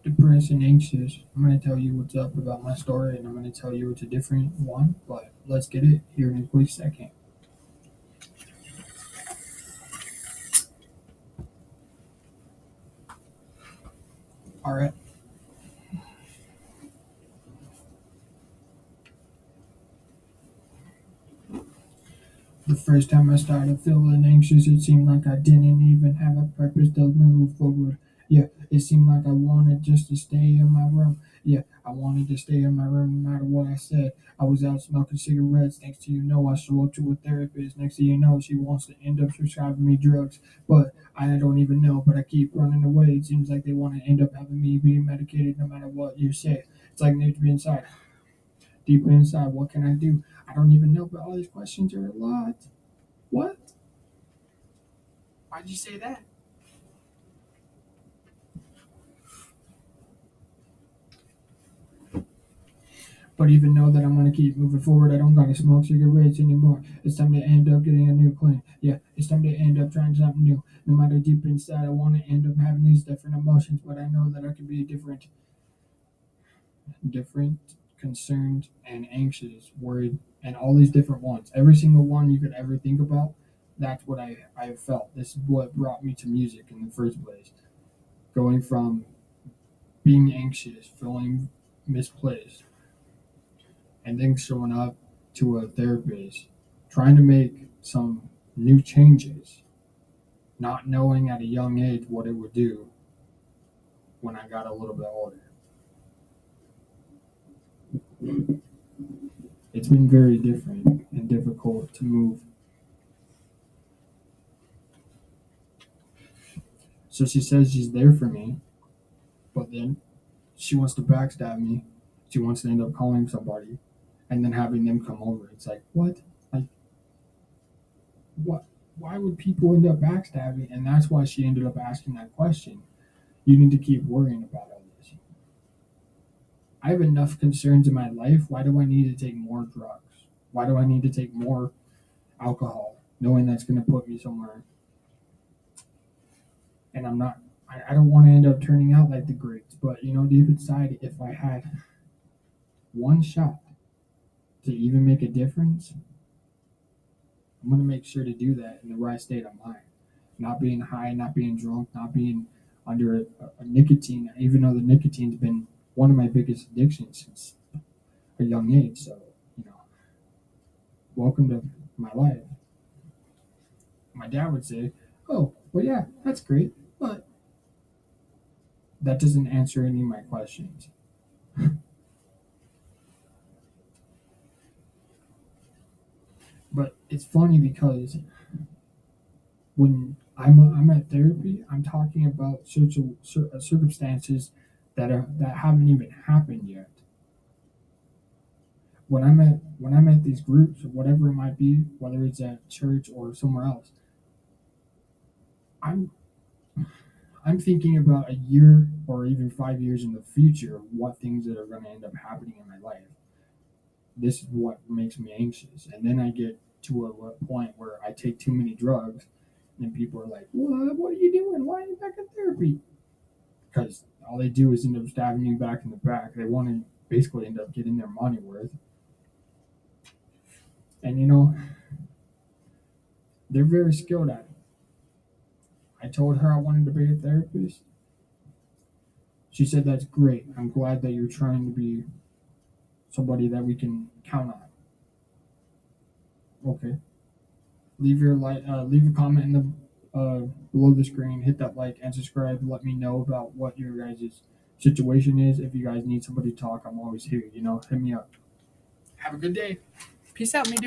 depressed and anxious. I'm going to tell you what's up about my story, and I'm going to tell you it's a different one, but let's get it here in a quick second. All right. The first time I started feeling anxious, it seemed like I didn't even have a purpose to move forward. Yeah, it seemed like I wanted just to stay in my room. Yeah, I wanted to stay in my room no matter what I said. I was out smoking cigarettes. Next to you know, I show up to a therapist. Next to you know, she wants to end up prescribing me drugs. But I don't even know, but I keep running away. It seems like they want to end up having me being medicated no matter what you say. It's like deep inside. Deep inside, what can I do? I don't even know, but all these questions are a lot. What? Why'd you say that? But even know that I'm gonna keep moving forward, I don't gotta smoke cigarettes anymore. It's time to end up getting a new clean. Yeah, it's time to end up trying something new. No matter deep inside, I wanna end up having these different emotions, but I know that I can be different, concerned, and anxious, worried, and all these different ones. Every single one you could ever think about, that's what I have felt. This is what brought me to music in the first place. Going from being anxious, feeling misplaced, and then showing up to a therapist, trying to make some new changes, not knowing at a young age what it would do when I got a little bit older. It's been very different and difficult to move. So she says she's there for me, but then she wants to backstab me. She wants to end up calling somebody and then having them come over. It's like, what? Like, what? Why would people end up backstabbing? And that's why she ended up asking that question. You need to keep worrying about all this. I have enough concerns in my life. Why do I need to take more drugs? Why do I need to take more alcohol, knowing that's going to put me somewhere? And I'm not, I don't want to end up turning out like the greats, but deep inside, if I had one shot to even make a difference, I'm going to make sure to do that in the right state of mind. Not being high, not being drunk, not being under a nicotine, even though the nicotine's been one of my biggest addictions since a young age. So, you know, welcome to my life. My dad would say, "Oh, well, yeah, that's great, but that doesn't answer any of my questions." But it's funny because when I'm at therapy, I'm talking about circumstances that haven't even happened yet. When I'm at these groups or whatever it might be, whether it's at church or somewhere else, I'm I'm thinking about a year or even 5 years in the future, what things that are going to end up happening in my life. This is what makes me anxious, and then I get to a point where I take too many drugs, and people are like, "What are you doing? Why are you back at therapy?" Because all they do is end up stabbing you back in the back. They want to basically end up getting their money worth, and they're very skilled at it. I told her I wanted to be a therapist. She said, "That's great. I'm glad that you're trying to be somebody that we can count on." Okay. Leave a comment in the below the screen. Hit that like and subscribe. Let me know about what your guys' situation is. If you guys need somebody to talk, I'm always here. Hit me up. Have a good day. Peace out, me dude.